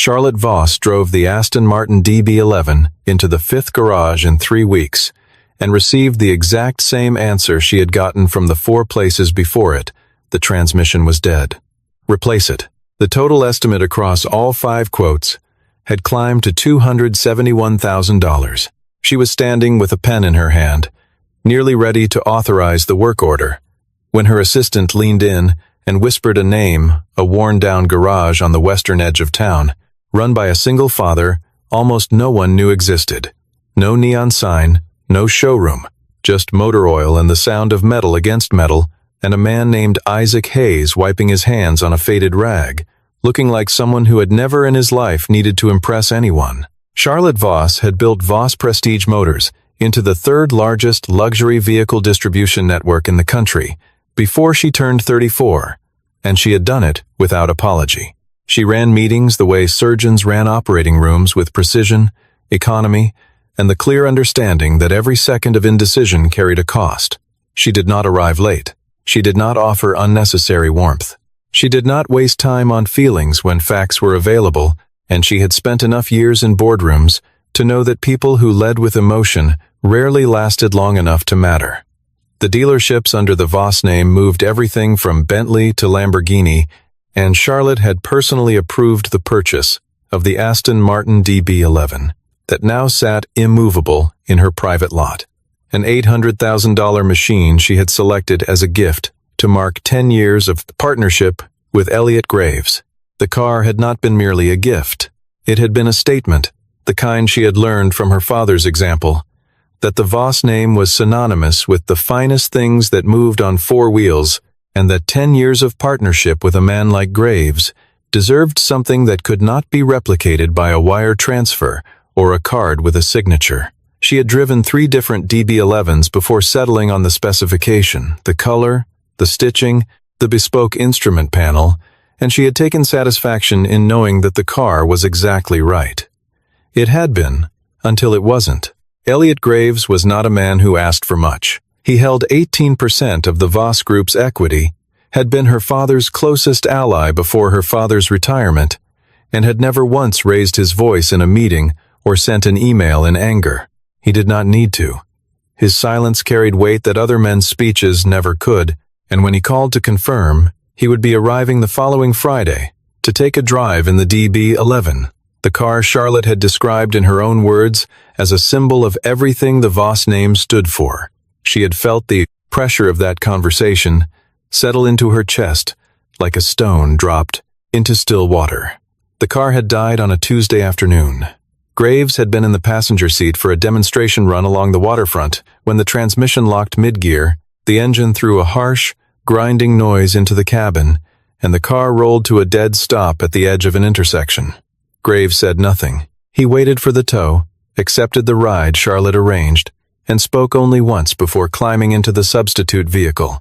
Charlotte Voss drove the Aston Martin DB11 into the 5th garage in 3 weeks and received the exact same answer she had gotten from the 4 places before it. The transmission was dead. Replace it. The total estimate across all 5 quotes had climbed to $271,000. She was standing with a pen in her hand, nearly ready to authorize the work order, when her assistant leaned in and whispered a name, a worn-down garage on the western edge of town, run by a single father almost no one knew existed. No neon sign, no showroom, just motor oil and the sound of metal against metal, and a man named Isaac Hayes wiping his hands on a faded rag, looking like someone who had never in his life needed to impress anyone. Charlotte Voss had built Voss Prestige Motors into the 3rd largest luxury vehicle distribution network in the country before she turned 34, and she had done it without apology. She ran meetings the way surgeons ran operating rooms, with precision, economy, and the clear understanding that every second of indecision carried a cost. She did not arrive late. She did not offer unnecessary warmth. She did not waste time on feelings when facts were available, and she had spent enough years in boardrooms to know that people who led with emotion rarely lasted long enough to matter. The dealerships under the Voss name moved everything from Bentley to Lamborghini, and Charlotte had personally approved the purchase of the Aston Martin DB11 that now sat immovable in her private lot, an $800,000 machine she had selected as a gift to mark 10 years of partnership with Elliot Graves. The car had not been merely a gift. It had been a statement, the kind she had learned from her father's example, that the Voss name was synonymous with the finest things that moved on 4 wheels, and that 10 years of partnership with a man like Graves deserved something that could not be replicated by a wire transfer or a card with a signature. She had driven 3 different DB11s before settling on the specification, the color, the stitching, the bespoke instrument panel, and she had taken satisfaction in knowing that the car was exactly right. It had been, until it wasn't. Elliot Graves was not a man who asked for much. He held 18% of the Voss Group's equity, had been her father's closest ally before her father's retirement, and had never once raised his voice in a meeting or sent an email in anger. He did not need to. His silence carried weight that other men's speeches never could, and when he called to confirm, he would be arriving the following Friday to take a drive in the DB11, the car Charlotte had described in her own words as a symbol of everything the Voss name stood for. She had felt the pressure of that conversation settle into her chest like a stone dropped into still water. The car had died on a Tuesday afternoon. Graves had been in the passenger seat for a demonstration run along the waterfront when the transmission locked mid-gear, the engine threw a harsh, grinding noise into the cabin, and the car rolled to a dead stop at the edge of an intersection. Graves said nothing. He waited for the tow, accepted the ride Charlotte arranged, and spoke only once before climbing into the substitute vehicle.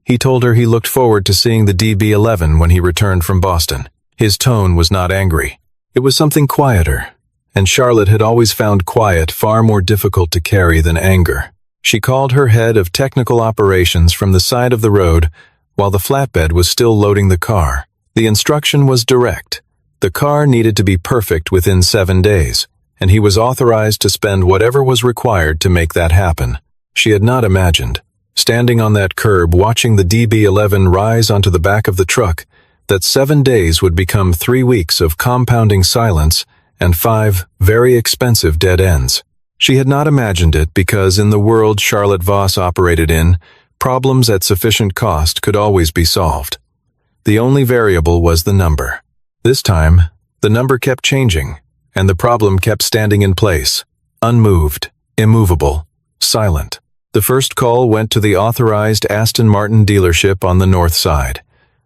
He told her he looked forward to seeing the DB11 when he returned from Boston. His tone was not angry. It was something quieter, and Charlotte had always found quiet far more difficult to carry than anger. She called her head of technical operations from the side of the road while the flatbed was still loading the car. The instruction was direct. The car needed to be perfect within 7 days, and he was authorized to spend whatever was required to make that happen. She had not imagined, standing on that curb watching the DB11 rise onto the back of the truck, that 7 days would become 3 weeks of compounding silence and 5 very expensive dead ends. She had not imagined it because in the world Charlotte Voss operated in, problems at sufficient cost could always be solved. The only variable was the number. This time, the number kept changing, and the problem kept standing in place, unmoved, immovable, silent. The first call went to the authorized Aston Martin dealership on the north side,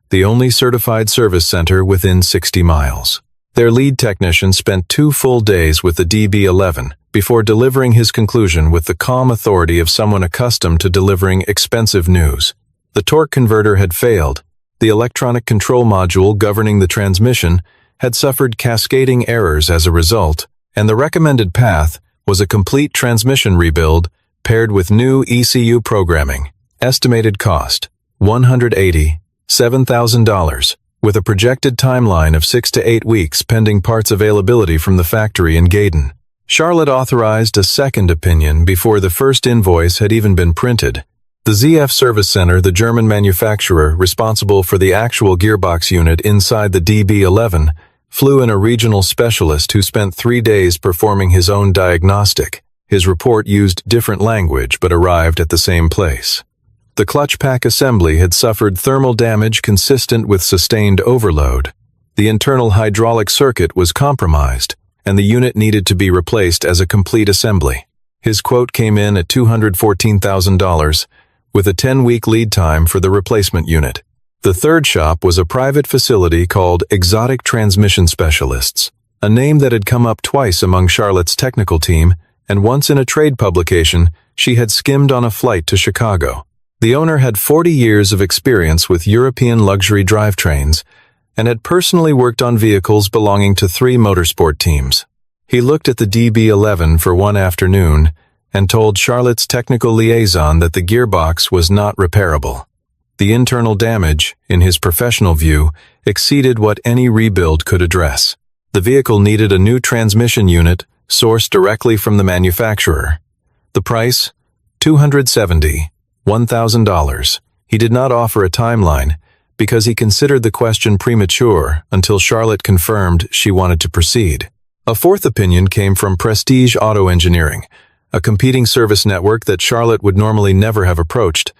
the only certified service center within 60 miles. Their lead technician spent 2 full days with the DB11 before delivering his conclusion with the calm authority of someone accustomed to delivering expensive news. The torque converter had failed. The electronic control module governing the transmission had suffered cascading errors as a result, and the recommended path was a complete transmission rebuild paired with new ECU programming. Estimated cost, $187,000. with a projected timeline of 6 to 8 weeks pending parts availability from the factory in Gaydon. Charlotte authorized a second opinion before the first invoice had even been printed. The ZF Service Center, the German manufacturer responsible for the actual gearbox unit inside the DB11, flew in a regional specialist who spent 3 days performing his own diagnostic. His report used different language but arrived at the same place. The clutch pack assembly had suffered thermal damage consistent with sustained overload. The internal hydraulic circuit was compromised, and the unit needed to be replaced as a complete assembly. His quote came in at $214,000, with a 10-week lead time for the replacement unit. The third shop was a private facility called Exotic Transmission Specialists, a name that had come up twice among Charlotte's technical team, and once in a trade publication she had skimmed on a flight to Chicago. The owner had 40 years of experience with European luxury drivetrains and had personally worked on vehicles belonging to 3 motorsport teams. He looked at the DB11 for one afternoon and told Charlotte's technical liaison that the gearbox was not repairable. The internal damage, in his professional view, exceeded what any rebuild could address. The vehicle needed a new transmission unit sourced directly from the manufacturer. The price? $271,000. He did not offer a timeline because he considered the question premature until Charlotte confirmed she wanted to proceed. A fourth opinion came from Prestige Auto Engineering, a competing service network that Charlotte would normally never have approached.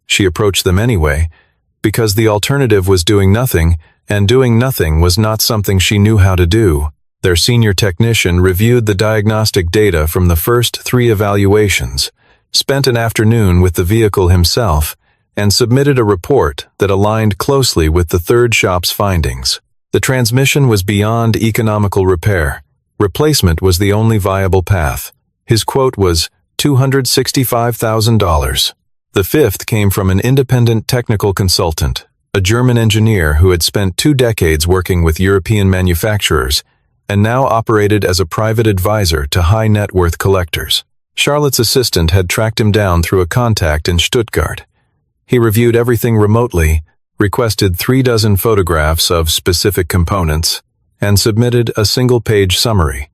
She approached them anyway, because the alternative was doing nothing, and doing nothing was not something she knew how to do. Their senior technician reviewed the diagnostic data from the first 3 evaluations, spent an afternoon with the vehicle himself, and submitted a report that aligned closely with the third shop's findings. The transmission was beyond economical repair. Replacement was the only viable path. His quote was $265,000. The fifth came from an independent technical consultant, a German engineer who had spent 2 decades working with European manufacturers and now operated as a private advisor to high-net-worth collectors. Charlotte's assistant had tracked him down through a contact in Stuttgart. He reviewed everything remotely, requested 36 photographs of specific components, and submitted a single-page summary.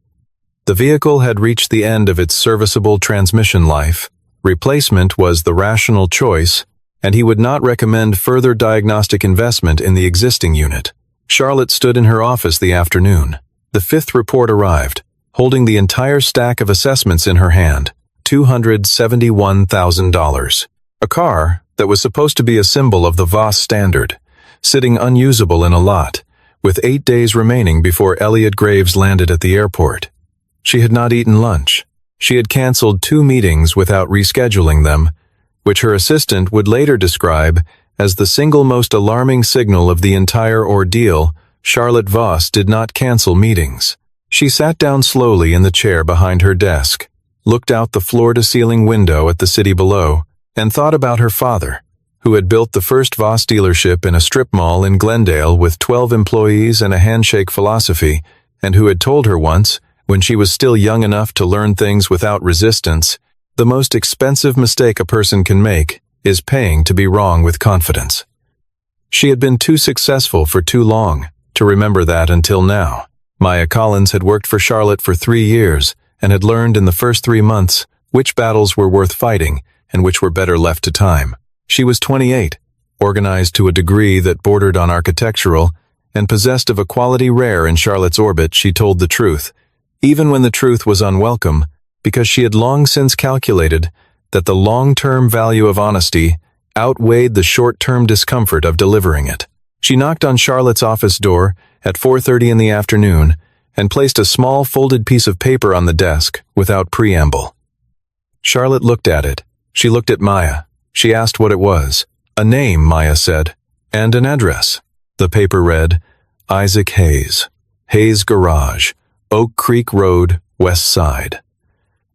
The vehicle had reached the end of its serviceable transmission life. Replacement was the rational choice, and he would not recommend further diagnostic investment in the existing unit. Charlotte stood in her office the afternoon. The fifth report arrived, holding the entire stack of assessments in her hand, $271,000. A car that was supposed to be a symbol of the Voss standard, sitting unusable in a lot, with 8 days remaining before Elliot Graves landed at the airport. She had not eaten lunch. She had canceled 2 meetings without rescheduling them, which her assistant would later describe as the single most alarming signal of the entire ordeal. Charlotte Voss did not cancel meetings. She sat down slowly in the chair behind her desk, looked out the floor-to-ceiling window at the city below, and thought about her father, who had built the first Voss dealership in a strip mall in Glendale with 12 employees and a handshake philosophy, and who had told her once, when she was still young enough to learn things without resistance, the most expensive mistake a person can make is paying to be wrong with confidence. She had been too successful for too long to remember that until now. Maya Collins had worked for Charlotte for 3 years and had learned in the first 3 months which battles were worth fighting and which were better left to time. She was 28, organized to a degree that bordered on architectural, and possessed of a quality rare in Charlotte's orbit. She told the truth, even when the truth was unwelcome, because she had long since calculated that the long-term value of honesty outweighed the short-term discomfort of delivering it. She knocked on Charlotte's office door at 4:30 in the afternoon and placed a small folded piece of paper on the desk without preamble. Charlotte looked at it. She looked at Maya. She asked what it was. A name, Maya said, and an address. The paper read, Isaac Hayes, Hayes Garage, Oak Creek Road, West Side.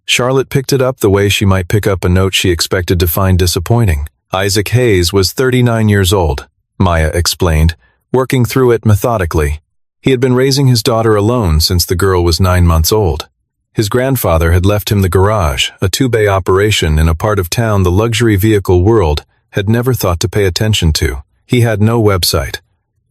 Charlotte picked it up the way she might pick up a note she expected to find disappointing. Isaac Hayes was 39 years old, Maya explained, working through it methodically. He had been raising his daughter alone since the girl was 9 months old. His grandfather had left him the garage, a 2-bay operation in a part of town the luxury vehicle world had never thought to pay attention to. He had no website,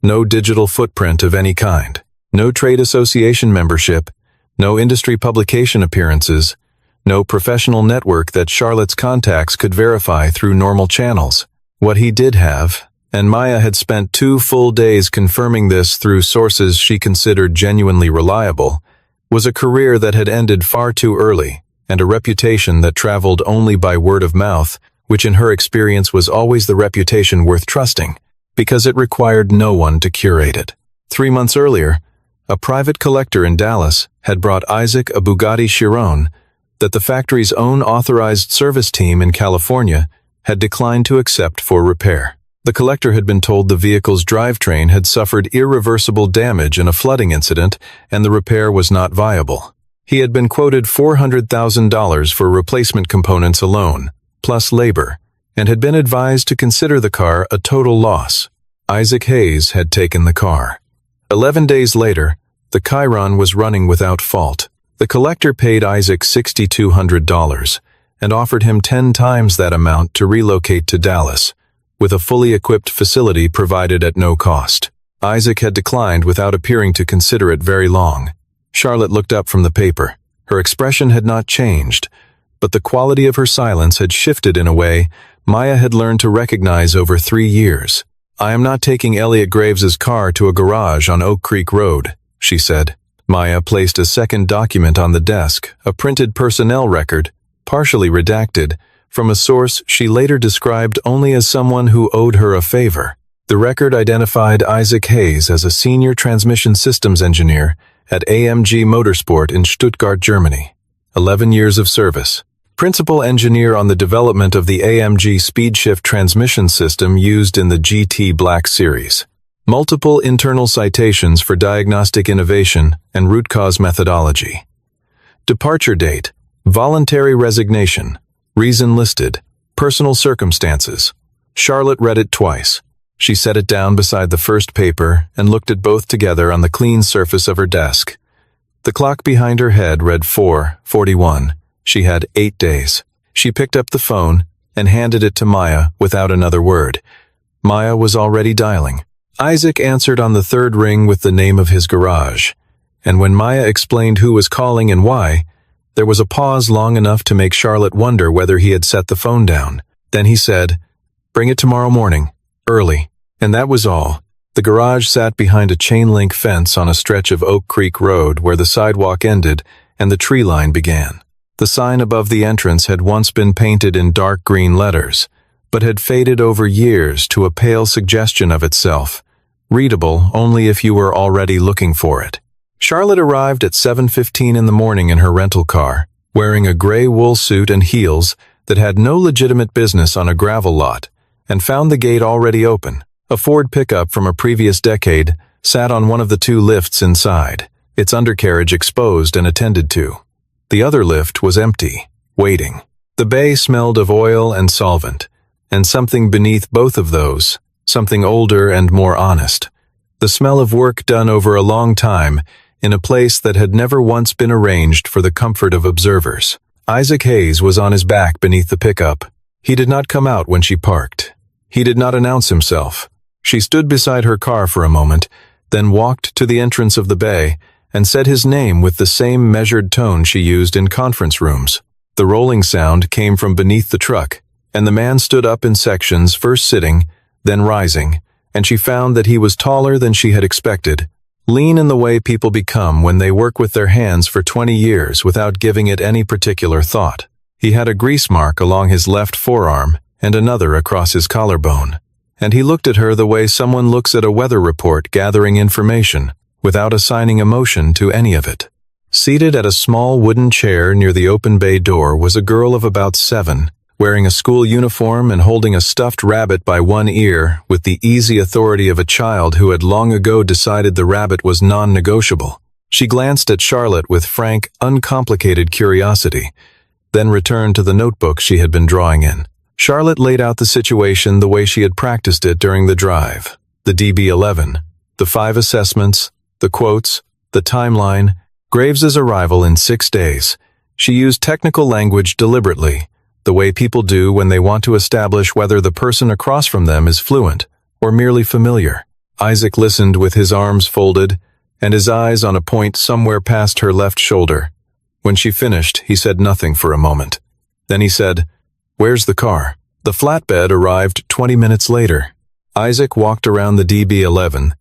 No digital footprint of any kind. No trade association membership. No industry publication appearances. No professional network that Charlotte's contacts could verify through normal channels. What he did have, and Maya had spent 2 full days confirming this through sources she considered genuinely reliable, was a career that had ended far too early, and a reputation that traveled only by word of mouth, which in her experience was always the reputation worth trusting, because it required no one to curate it. 3 months earlier, a private collector in Dallas had brought Isaac a Bugatti Chiron that the factory's own authorized service team in California had declined to accept for repair. The collector had been told the vehicle's drivetrain had suffered irreversible damage in a flooding incident and the repair was not viable. He had been quoted $400,000 for replacement components alone, plus labor, and had been advised to consider the car a total loss. Isaac Hayes had taken the car. 11 days later, the Chiron was running without fault. The collector paid Isaac $6,200 and offered him 10 times that amount to relocate to Dallas, with a fully equipped facility provided at no cost. Isaac had declined without appearing to consider it very long. Charlotte looked up from the paper. Her expression had not changed, but the quality of her silence had shifted in a way Maya had learned to recognize over 3 years. "I am not taking Elliot Graves's car to a garage on Oak Creek Road," she said. Maya placed a second document on the desk, a printed personnel record, partially redacted, from a source she later described only as someone who owed her a favor. The record identified Isaac Hayes as a senior transmission systems engineer at AMG Motorsport in Stuttgart, Germany. 11 years of service. Principal engineer on the development of the AMG speed-shift transmission system used in the GT Black Series. Multiple internal citations for diagnostic innovation and root cause methodology. Departure date, voluntary resignation, reason listed, personal circumstances. Charlotte read it twice. She set it down beside the first paper and looked at both together on the clean surface of her desk. The clock behind her head read 4:41. She had 8 days. She picked up the phone and handed it to Maya without another word. Maya was already dialing. Isaac answered on the third ring with the name of his garage, and when Maya explained who was calling and why, there was a pause long enough to make Charlotte wonder whether he had set the phone down. Then he said, "Bring it tomorrow morning, early." And that was all. The garage sat behind a chain-link fence on a stretch of Oak Creek Road where the sidewalk ended and the tree line began. The sign above the entrance had once been painted in dark green letters, but had faded over years to a pale suggestion of itself, readable only if you were already looking for it. Charlotte arrived at 7:15 in the morning in her rental car, wearing a gray wool suit and heels that had no legitimate business on a gravel lot, and found the gate already open. A Ford pickup from a previous decade sat on one of the 2 lifts inside, its undercarriage exposed and attended to. The other lift was empty, waiting. The bay smelled of oil and solvent, and something beneath both of those, something older and more honest. The smell of work done over a long time in a place that had never once been arranged for the comfort of observers. Isaac Hayes was on his back beneath the pickup. He did not come out when she parked. He did not announce himself. She stood beside her car for a moment, then walked to the entrance of the bay and said his name with the same measured tone she used in conference rooms. The rolling sound came from beneath the truck, and the man stood up in sections, first sitting, then rising, and she found that he was taller than she had expected, lean in the way people become when they work with their hands for 20 years without giving it any particular thought. He had a grease mark along his left forearm and another across his collarbone, and he looked at her the way someone looks at a weather report gathering information, without assigning emotion to any of it. Seated at a small wooden chair near the open bay door was a girl of about 7, wearing a school uniform and holding a stuffed rabbit by one ear with the easy authority of a child who had long ago decided the rabbit was non-negotiable. She glanced at Charlotte with frank, uncomplicated curiosity, then returned to the notebook she had been drawing in. Charlotte laid out the situation the way she had practiced it during the drive. The DB11, the 5 assessments, the quotes, the timeline, Graves's arrival in 6 days. She used technical language deliberately, the way people do when they want to establish whether the person across from them is fluent or merely familiar. Isaac listened with his arms folded and his eyes on a point somewhere past her left shoulder. When she finished, he said nothing for a moment. Then he said, "Where's the car?" The flatbed arrived 20 minutes later. Isaac walked around the DB11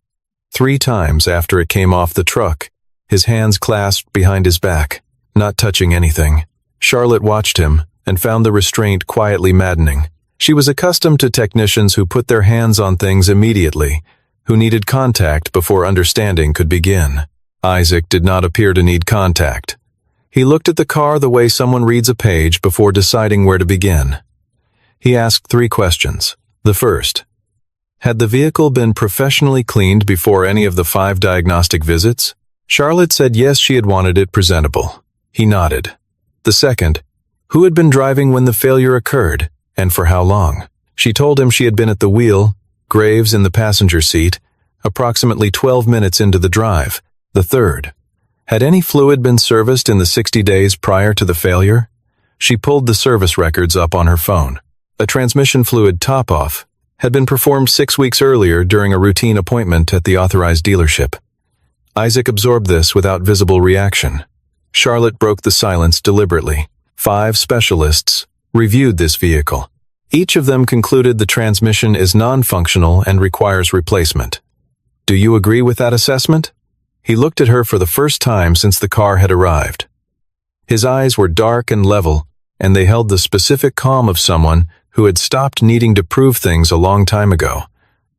3 times after it came off the truck, his hands clasped behind his back, not touching anything. Charlotte watched him and found the restraint quietly maddening. She was accustomed to technicians who put their hands on things immediately, who needed contact before understanding could begin. Isaac did not appear to need contact. He looked at the car the way someone reads a page before deciding where to begin. He asked 3 questions. The first, had the vehicle been professionally cleaned before any of the 5 diagnostic visits? Charlotte said yes, she had wanted it presentable. He nodded. The second, who had been driving when the failure occurred, and for how long? She told him she had been at the wheel, Graves in the passenger seat, approximately 12 minutes into the drive. The third, had any fluid been serviced in the 60 days prior to the failure? She pulled the service records up on her phone. A transmission fluid top-off had been performed 6 weeks earlier during a routine appointment at the authorized dealership. Isaac absorbed this without visible reaction. Charlotte broke the silence deliberately. 5 specialists reviewed this vehicle. Each of them concluded the transmission is non-functional and requires replacement. Do you agree with that assessment? He looked at her for the first time since the car had arrived. His eyes were dark and level, and they held the specific calm of someone who had stopped needing to prove things a long time ago.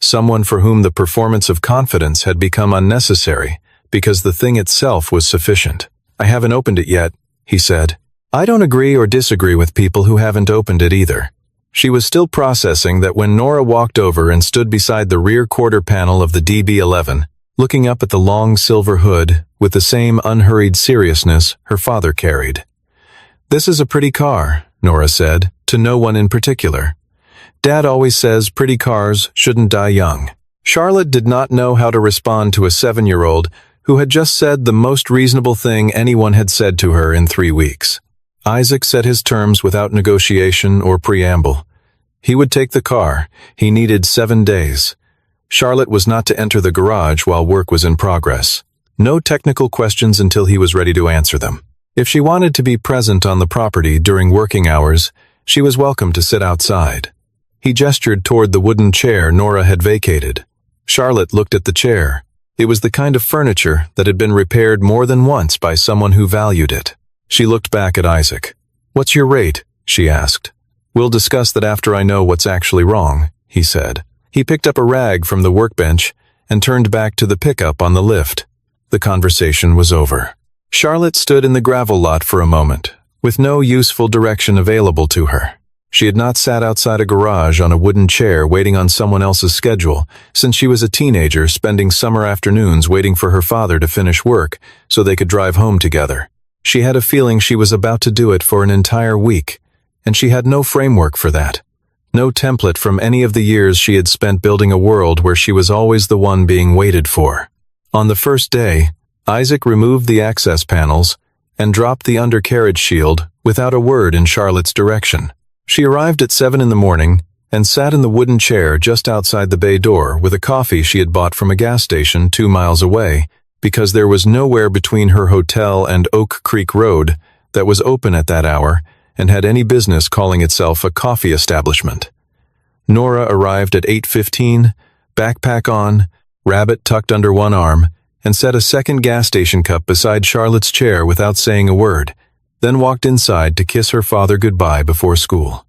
Someone for whom the performance of confidence had become unnecessary because the thing itself was sufficient. I haven't opened it yet, he said. I don't agree or disagree with people who haven't opened it either. She was still processing that when Nora walked over and stood beside the rear quarter panel of the DB11, looking up at the long silver hood with the same unhurried seriousness her father carried. This is a pretty car, Nora said, to no one in particular. Dad always says pretty cars shouldn't die young. Charlotte did not know how to respond to a 7-year-old who had just said the most reasonable thing anyone had said to her in 3 weeks. Isaac set his terms without negotiation or preamble. He would take the car. He needed 7 days. Charlotte was not to enter the garage while work was in progress. No technical questions until he was ready to answer them. If she wanted to be present on the property during working hours, she was welcome to sit outside. He gestured toward the wooden chair Nora had vacated. Charlotte looked at the chair. It was the kind of furniture that had been repaired more than once by someone who valued it. She looked back at Isaac. What's your rate? She asked. We'll discuss that after I know what's actually wrong, he said. He picked up a rag from the workbench and turned back to the pickup on the lift. The conversation was over. Charlotte stood in the gravel lot for a moment, with no useful direction available to her. She had not sat outside a garage on a wooden chair waiting on someone else's schedule since she was a teenager spending summer afternoons waiting for her father to finish work so they could drive home together. She had a feeling she was about to do it for an entire week, and she had no framework for that. No template from any of the years she had spent building a world where she was always the one being waited for. On the first day, Isaac removed the access panels and dropped the undercarriage shield without a word in Charlotte's direction. She arrived at 7 in the morning and sat in the wooden chair just outside the bay door with a coffee she had bought from a gas station 2 miles away because there was nowhere between her hotel and Oak Creek Road that was open at that hour and had any business calling itself a coffee establishment. Nora arrived at 8:15, backpack on, rabbit tucked under one arm, and set a second gas station cup beside Charlotte's chair without saying a word, then walked inside to kiss her father goodbye before school.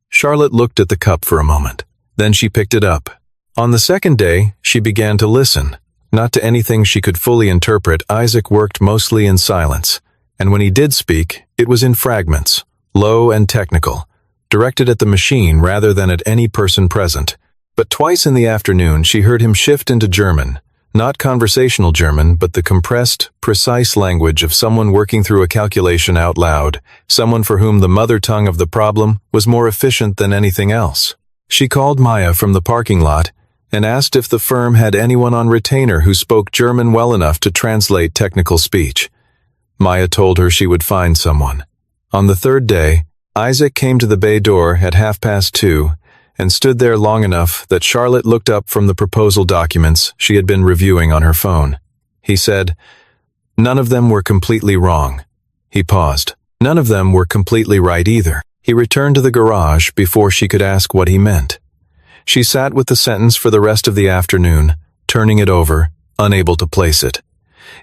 Charlotte looked at the cup for a moment. Then she picked it up. On the second day, she began to listen. Not to anything she could fully interpret. Isaac worked mostly in silence, and when he did speak, it was in fragments, low and technical, directed at the machine rather than at any person present. But twice in the afternoon she heard him shift into German, not conversational German, but the compressed, precise language of someone working through a calculation out loud, someone for whom the mother tongue of the problem was more efficient than anything else. She called Maya from the parking lot and asked if the firm had anyone on retainer who spoke German well enough to translate technical speech. Maya told her she would find someone. On the third day, Isaac came to the bay door at 2:30 and stood there long enough that Charlotte looked up from the proposal documents she had been reviewing on her phone. He said, "None of them were completely wrong." He paused. None of them were completely right either. He returned to the garage before she could ask what he meant. She sat with the sentence for the rest of the afternoon, turning it over, unable to place it.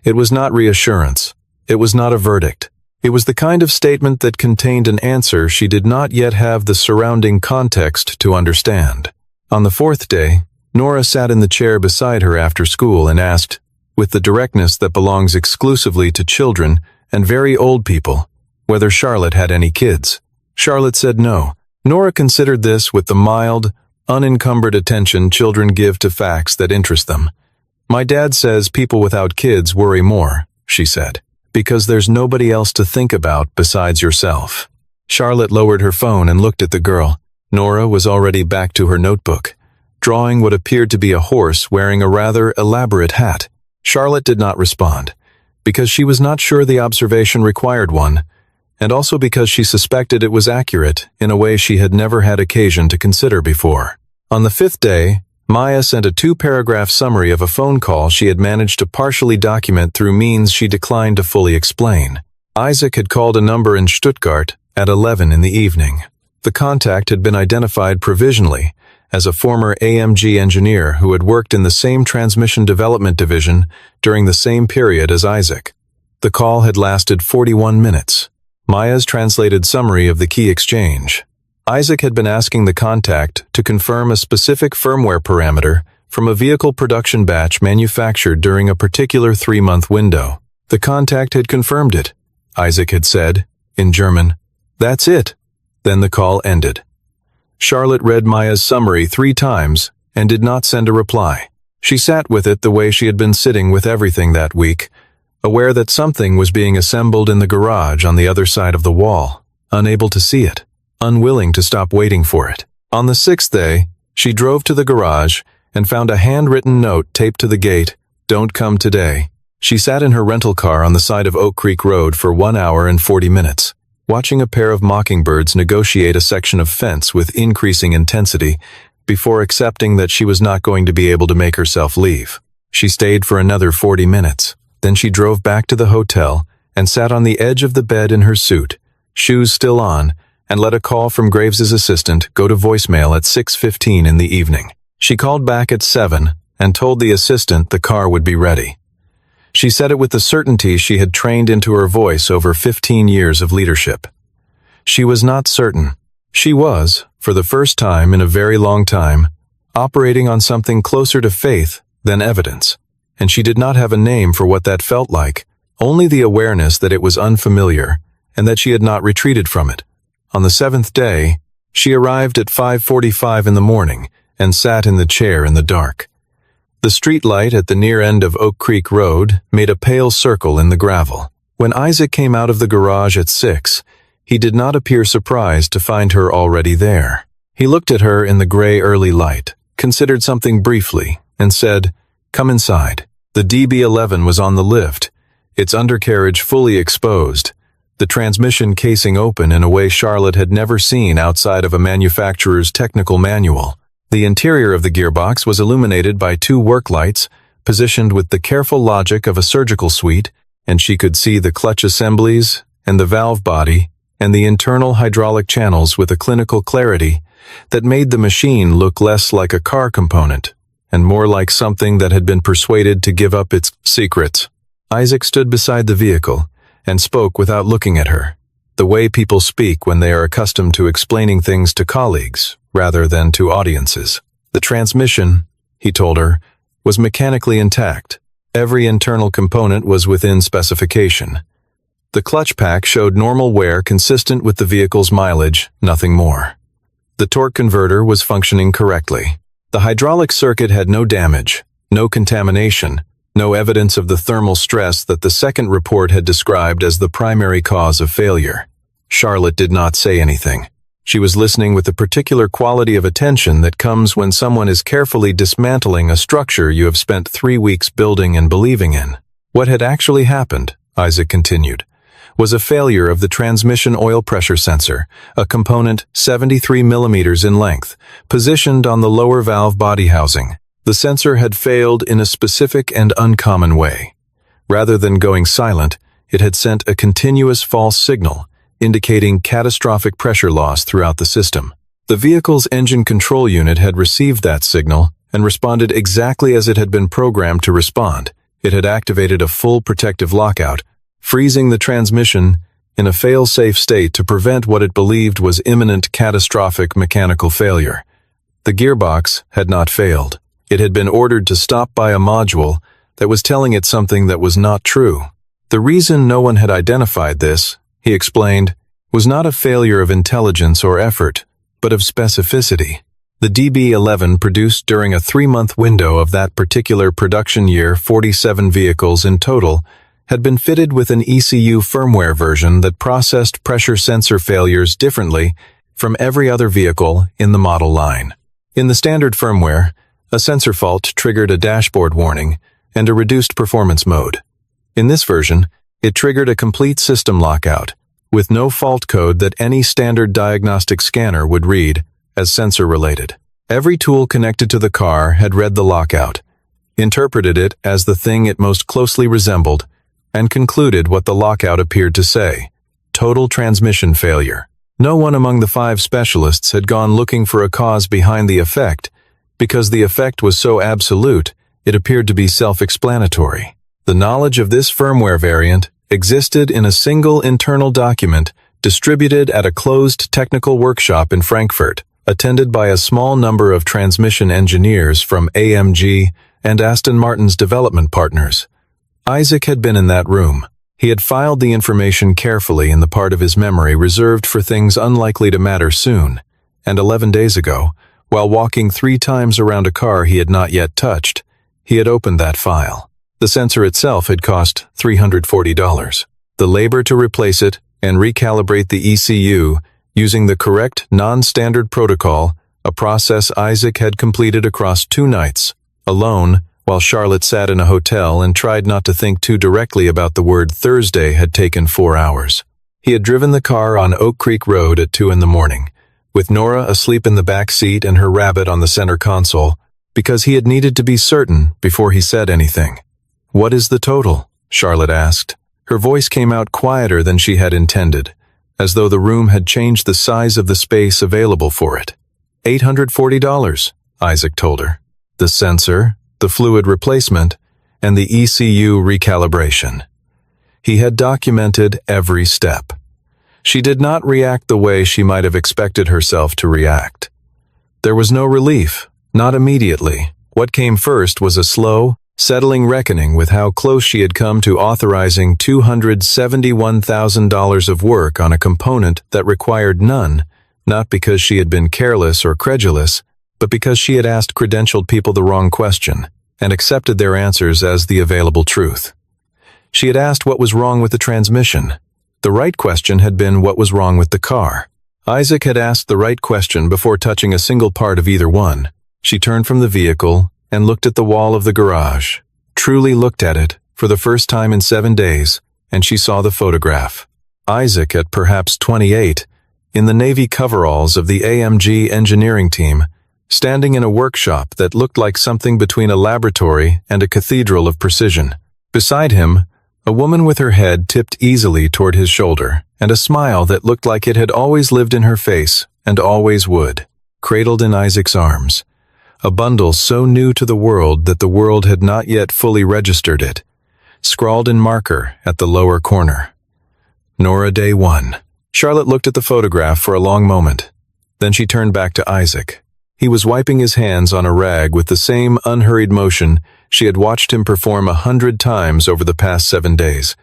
It was not reassurance. It was not a verdict. It was the kind of statement that contained an answer she did not yet have the surrounding context to understand. On the fourth day, Nora sat in the chair beside her after school and asked, with the directness that belongs exclusively to children and very old people, whether Charlotte had any kids. Charlotte said no. Nora considered this with the mild, unencumbered attention children give to facts that interest them. "My dad says people without kids worry more," she said, "because there's nobody else to think about besides yourself." Charlotte lowered her phone and looked at the girl. Nora was already back to her notebook, drawing what appeared to be a horse wearing a rather elaborate hat. Charlotte did not respond, because she was not sure the observation required one, and also because she suspected it was accurate in a way she had never had occasion to consider before. On the fifth day, Maya sent a 2-paragraph summary of a phone call she had managed to partially document through means she declined to fully explain. Isaac had called a number in Stuttgart at 11 in the evening. The contact had been identified provisionally as a former AMG engineer who had worked in the same transmission development division during the same period as Isaac. The call had lasted 41 minutes. Maya's translated summary of the key exchange. Isaac had been asking the contact to confirm a specific firmware parameter from a vehicle production batch manufactured during a particular 3-month window. The contact had confirmed it. Isaac had said, in German, "That's it." Then the call ended. Charlotte read Maya's summary 3 times and did not send a reply. She sat with it the way she had been sitting with everything that week, aware that something was being assembled in the garage on the other side of the wall, unable to see it, unwilling to stop waiting for it. On the 6th day, she drove to the garage and found a handwritten note taped to the gate, "Don't come today." She sat in her rental car on the side of Oak Creek Road for 1 hour and 40 minutes, watching a pair of mockingbirds negotiate a section of fence with increasing intensity before accepting that she was not going to be able to make herself leave. She stayed for another 40 minutes. Then she drove back to the hotel and sat on the edge of the bed in her suit, shoes still on, and let a call from Graves's assistant go to voicemail at 6:15 in the evening. She called back at 7 and told the assistant the car would be ready. She said it with the certainty she had trained into her voice over 15 years of leadership. She was not certain. She was, for the first time in a very long time, operating on something closer to faith than evidence, and she did not have a name for what that felt like, only the awareness that it was unfamiliar and that she had not retreated from it. On the 7th day, she arrived at 5:45 in the morning and sat in the chair in the dark. The street light at the near end of Oak Creek Road made a pale circle in the gravel. When Isaac came out of the garage at 6, he did not appear surprised to find her already there. He looked at her in the gray early light, considered something briefly, and said, "Come inside." The DB11 was on the lift, its undercarriage fully exposed, the transmission casing open in a way Charlotte had never seen outside of a manufacturer's technical manual. The interior of the gearbox was illuminated by 2 work lights, positioned with the careful logic of a surgical suite, and she could see the clutch assemblies and the valve body and the internal hydraulic channels with a clinical clarity that made the machine look less like a car component and more like something that had been persuaded to give up its secrets. Isaac stood beside the vehicle and spoke without looking at her, the way people speak when they are accustomed to explaining things to colleagues rather than to audiences. The transmission, he told her, was mechanically intact. Every internal component was within specification. The clutch pack showed normal wear consistent with the vehicle's mileage, nothing more. The torque converter was functioning correctly. The hydraulic circuit had no damage, no contamination, no evidence of the thermal stress that the second report had described as the primary cause of failure. Charlotte did not say anything. She was listening with the particular quality of attention that comes when someone is carefully dismantling a structure you have spent 3 weeks building and believing in. What had actually happened, Isaac continued, was a failure of the transmission oil pressure sensor, a component 73 millimeters in length, positioned on the lower valve body housing. The sensor had failed in a specific and uncommon way. Rather than going silent, it had sent a continuous false signal, indicating catastrophic pressure loss throughout the system. The vehicle's engine control unit had received that signal and responded exactly as it had been programmed to respond. It had activated a full protective lockout, freezing the transmission in a fail-safe state to prevent what it believed was imminent catastrophic mechanical failure. The gearbox had not failed. It had been ordered to stop by a module that was telling it something that was not true. The reason no one had identified this, he explained, was not a failure of intelligence or effort, but of specificity. The DB11 produced during a 3-month window of that particular production year, 47 vehicles in total, had been fitted with an ECU firmware version that processed pressure sensor failures differently from every other vehicle in the model line. In the standard firmware, a sensor fault triggered a dashboard warning and a reduced performance mode. In this version, it triggered a complete system lockout, with no fault code that any standard diagnostic scanner would read as sensor-related. Every tool connected to the car had read the lockout, interpreted it as the thing it most closely resembled, and concluded what the lockout appeared to say: total transmission failure. No one among the 5 specialists had gone looking for a cause behind the effect, because the effect was so absolute, it appeared to be self-explanatory. The knowledge of this firmware variant existed in a single internal document distributed at a closed technical workshop in Frankfurt, attended by a small number of transmission engineers from AMG and Aston Martin's development partners. Isaac had been in that room. He had filed the information carefully in the part of his memory reserved for things unlikely to matter soon, and 11 days ago, while walking 3 times around a car he had not yet touched, he had opened that file. The sensor itself had cost $340. The labor to replace it and recalibrate the ECU using the correct non-standard protocol, a process Isaac had completed across 2 nights, alone, while Charlotte sat in a hotel and tried not to think too directly about the word Thursday, had taken 4 hours. He had driven the car on Oak Creek Road at 2 in the morning, with Nora asleep in the back seat and her rabbit on the center console, because he had needed to be certain before he said anything. "What is the total?" Charlotte asked. Her voice came out quieter than she had intended, as though the room had changed the size of the space available for it. $840, Isaac told her. The sensor, the fluid replacement, and the ECU recalibration. He had documented every step. She did not react the way she might have expected herself to react. There was no relief, not immediately. What came first was a slow, settling reckoning with how close she had come to authorizing $271,000 of work on a component that required none, not because she had been careless or credulous, but because she had asked credentialed people the wrong question and accepted their answers as the available truth. She had asked what was wrong with the transmission. The right question had been what was wrong with the car. Isaac had asked the right question before touching a single part of either one. She turned from the vehicle and looked at the wall of the garage, truly looked at it for the first time in 7 days, and she saw the photograph. Isaac, at perhaps 28, in the navy coveralls of the AMG engineering team, standing in a workshop that looked like something between a laboratory and a cathedral of precision. Beside him, a woman with her head tipped easily toward his shoulder, and a smile that looked like it had always lived in her face and always would, cradled in Isaac's arms. A bundle so new to the world that the world had not yet fully registered it, scrawled in marker at the lower corner. Nora, Day 1. Charlotte looked at the photograph for a long moment. Then she turned back to Isaac. He was wiping his hands on a rag with the same unhurried motion she had watched him perform 100 times over the past 7 days,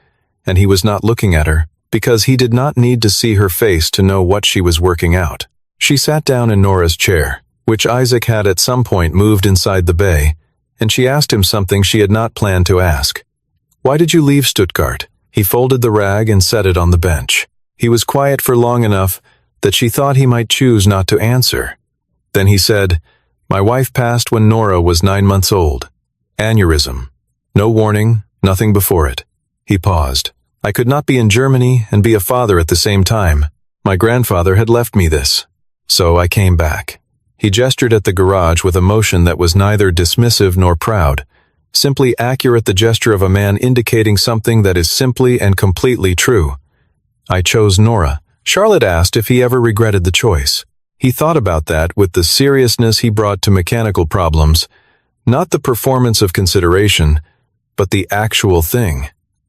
and he was not looking at her because he did not need to see her face to know what she was working out. She sat down in Nora's chair, which Isaac had at some point moved inside the bay, and she asked him something she had not planned to ask. "Why did you leave Stuttgart?" He folded the rag and set it on the bench. He was quiet for long enough that she thought he might choose not to answer. Then he said, "My wife passed when Nora was 9 months old. Aneurysm. No warning, nothing before it." He paused. I could not be in Germany and be a father at the same time. My grandfather had left me this. So I came back. He gestured at the garage with a motion that was neither dismissive nor proud, simply accurate, the gesture of a man indicating something that is simply and completely true. I chose Nora. Charlotte asked if he ever regretted the choice. He thought about that with the seriousness he brought to mechanical problems, not the performance of consideration, but the actual thing.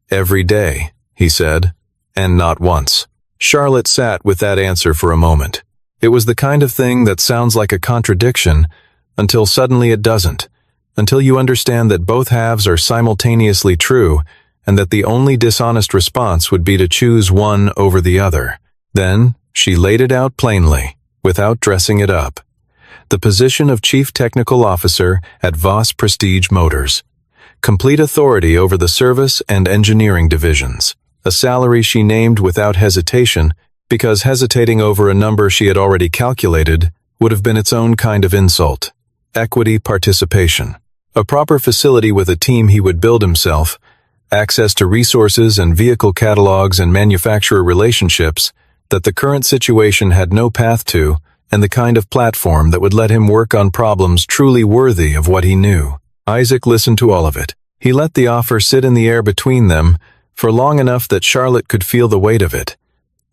Every day, he said, and not once. Charlotte sat with that answer for a moment. It was the kind of thing that sounds like a contradiction until suddenly it doesn't, until you understand that both halves are simultaneously true and that the only dishonest response would be to choose one over the other. Then, she laid it out plainly, without dressing it up. The position of Chief Technical Officer at Voss Prestige Motors. Complete authority over the service and engineering divisions. A salary she named without hesitation, because hesitating over a number she had already calculated would have been its own kind of insult. Equity participation. A proper facility with a team he would build himself, access to resources and vehicle catalogs and manufacturer relationships that the current situation had no path to, and the kind of platform that would let him work on problems truly worthy of what he knew. Isaac listened to all of it. He let the offer sit in the air between them for long enough that Charlotte could feel the weight of it.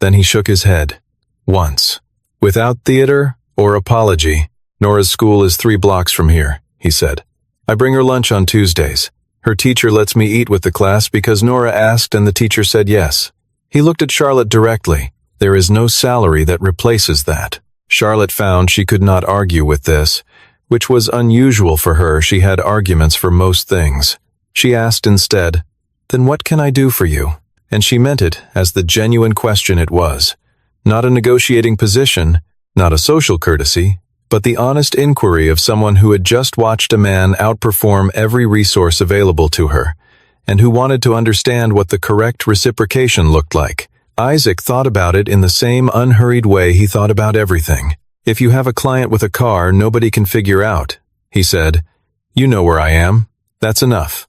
Then he shook his head. Once. Without theater or apology. Nora's school is 3 blocks from here, he said. I bring her lunch on Tuesdays. Her teacher lets me eat with the class because Nora asked and the teacher said yes. He looked at Charlotte directly. There is no salary that replaces that. Charlotte found she could not argue with this, which was unusual for her. She had arguments for most things. She asked instead, "Then what can I do for you?" And she meant it as the genuine question it was. Not a negotiating position, not a social courtesy, but the honest inquiry of someone who had just watched a man outperform every resource available to her, and who wanted to understand what the correct reciprocation looked like. Isaac thought about it in the same unhurried way he thought about everything. If you have a client with a car nobody can figure out, he said, you know where I am. That's enough.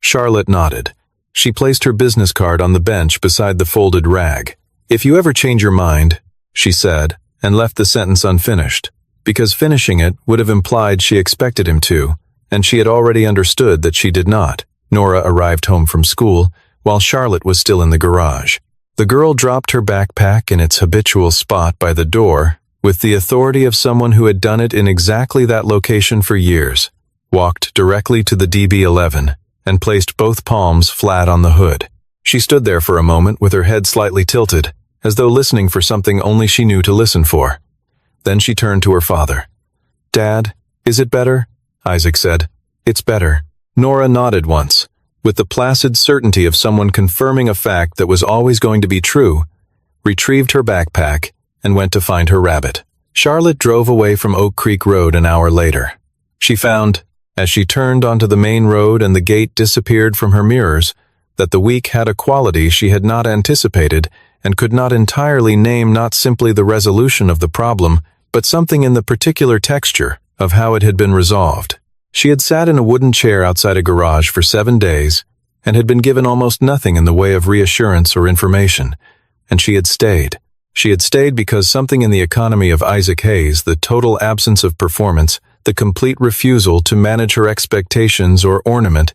Charlotte nodded. She placed her business card on the bench beside the folded rag. If you ever change your mind, she said, and left the sentence unfinished, because finishing it would have implied she expected him to, and she had already understood that she did not. Nora arrived home from school, while Charlotte was still in the garage. The girl dropped her backpack in its habitual spot by the door, with the authority of someone who had done it in exactly that location for years, walked directly to the DB11, and placed both palms flat on the hood. She stood there for a moment with her head slightly tilted, as though listening for something only she knew to listen for. Then she turned to her father. "Dad, is it better?" Isaac said. "It's better." Nora nodded once, with the placid certainty of someone confirming a fact that was always going to be true, retrieved her backpack, and went to find her rabbit. Charlotte drove away from Oak Creek Road an hour later. She found, as she turned onto the main road and the gate disappeared from her mirrors, that the week had a quality she had not anticipated and could not entirely name, not simply the resolution of the problem, but something in the particular texture of how it had been resolved. She had sat in a wooden chair outside a garage for 7 days and had been given almost nothing in the way of reassurance or information, and she had stayed. She had stayed because something in the economy of Isaac Hayes, the total absence of performance, the complete refusal to manage her expectations or ornament,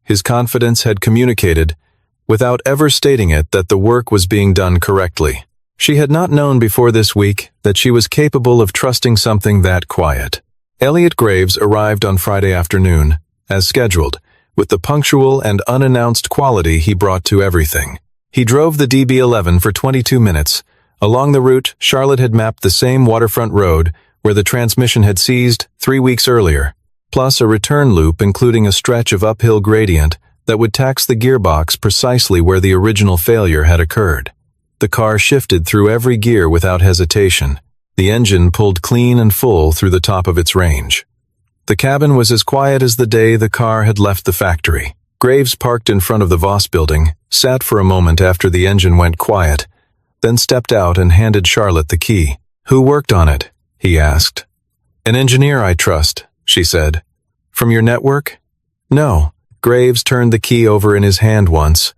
his confidence had communicated, without ever stating it, that the work was being done correctly. She had not known before this week that she was capable of trusting something that quiet. Elliot Graves arrived on Friday afternoon, as scheduled, with the punctual and unannounced quality he brought to everything. He drove the DB11 for 22 minutes. Along the route, Charlotte had mapped the same waterfront road where the transmission had seized 3 weeks earlier, plus a return loop including a stretch of uphill gradient that would tax the gearbox precisely where the original failure had occurred. The car shifted through every gear without hesitation. The engine pulled clean and full through the top of its range. The cabin was as quiet as the day the car had left the factory. Graves parked in front of the Voss building, sat for a moment after the engine went quiet, then stepped out and handed Charlotte the key. "Who worked on it?" he asked. "An engineer I trust," she said. "From your network?" "No." Graves turned the key over in his hand once,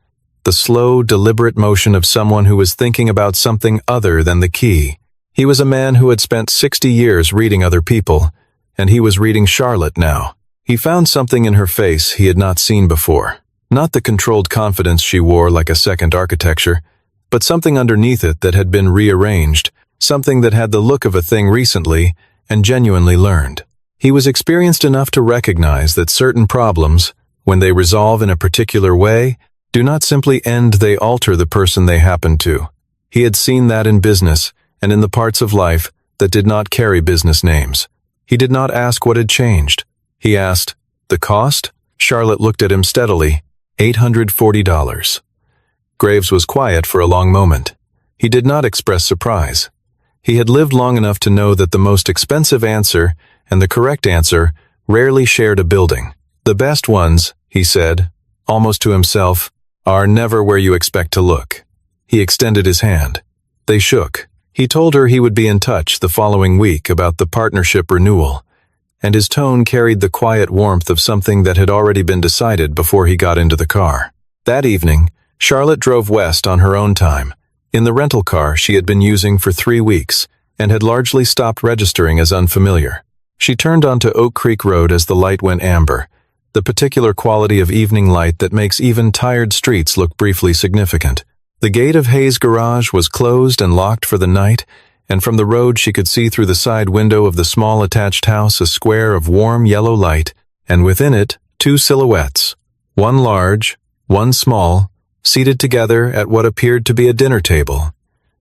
the slow, deliberate motion of someone who was thinking about something other than the key. He was a man who had spent 60 years reading other people, and he was reading Charlotte now. He found something in her face he had not seen before. Not the controlled confidence she wore like a second architecture, but something underneath it that had been rearranged, something that had the look of a thing recently and genuinely learned. He was experienced enough to recognize that certain problems, when they resolve in a particular way, do not simply end, they alter the person they happen to. He had seen that in business and in the parts of life that did not carry business names. He did not ask what had changed. He asked, "The cost?" Charlotte looked at him steadily. $840. Graves was quiet for a long moment. He did not express surprise. He had lived long enough to know that the most expensive answer and the correct answer rarely shared a building. The best ones, he said, almost to himself, are never where you expect to look. He extended his hand. They shook. He told her he would be in touch the following week about the partnership renewal, and his tone carried the quiet warmth of something that had already been decided before he got into the car. That evening, Charlotte drove west on her own time, in the rental car she had been using for 3 weeks and had largely stopped registering as unfamiliar. She turned onto Oak Creek Road as the light went amber, the particular quality of evening light that makes even tired streets look briefly significant. The gate of Hayes' garage was closed and locked for the night, and from the road she could see through the side window of the small attached house a square of warm yellow light, and within it 2 silhouettes, one large, one small, seated together at what appeared to be a dinner table.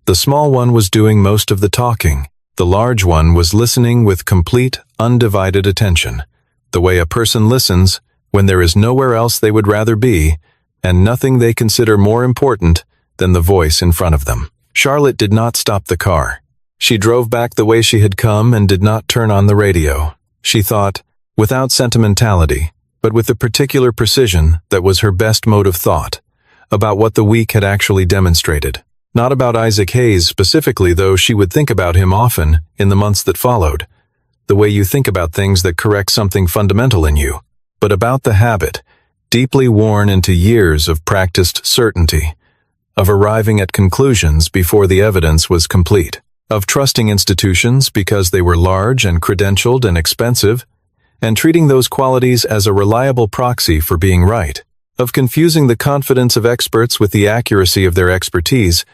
The small one was doing most of the talking. The large one was listening with complete, undivided attention, the way a person listens when there is nowhere else they would rather be, and nothing they consider more important than the voice in front of them. Charlotte did not stop the car. She drove back the way she had come and did not turn on the radio. She thought, without sentimentality, but with the particular precision that was her best mode of thought, about what the week had actually demonstrated. Not about Isaac Hayes specifically, though she would think about him often in the months that followed, the way you think about things that correct something fundamental in you, but about the habit, deeply worn into years of practiced certainty, of arriving at conclusions before the evidence was complete, of trusting institutions because they were large and credentialed and expensive, and treating those qualities as a reliable proxy for being right, of confusing the confidence of experts with the accuracy of their expertise,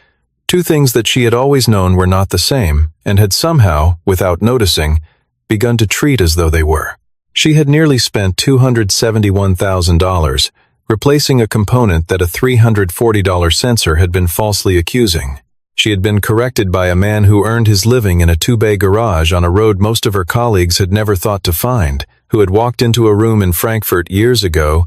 2 things that she had always known were not the same and had somehow, without noticing, begun to treat as though they were. She had nearly spent $271,000 replacing a component that a $340 sensor had been falsely accusing. She had been corrected by a man who earned his living in a 2-bay garage on a road most of her colleagues had never thought to find, who had walked into a room in Frankfurt years ago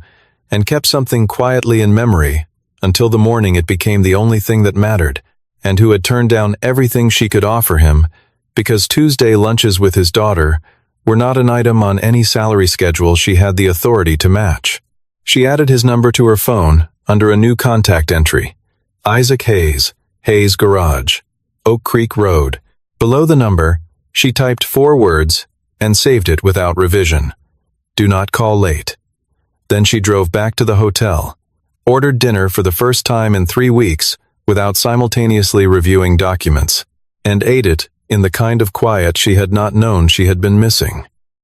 and kept something quietly in memory until the morning it became the only thing that mattered, and who had turned down everything she could offer him because Tuesday lunches with his daughter were not an item on any salary schedule she had the authority to match. She added his number to her phone under a new contact entry, Isaac Hayes, Hayes Garage, Oak Creek Road. Below the number, she typed 4 words and saved it without revision. Do not call late. Then she drove back to the hotel, ordered dinner for the first time in 3 weeks without simultaneously reviewing documents, and ate it in the kind of quiet she had not known she had been missing.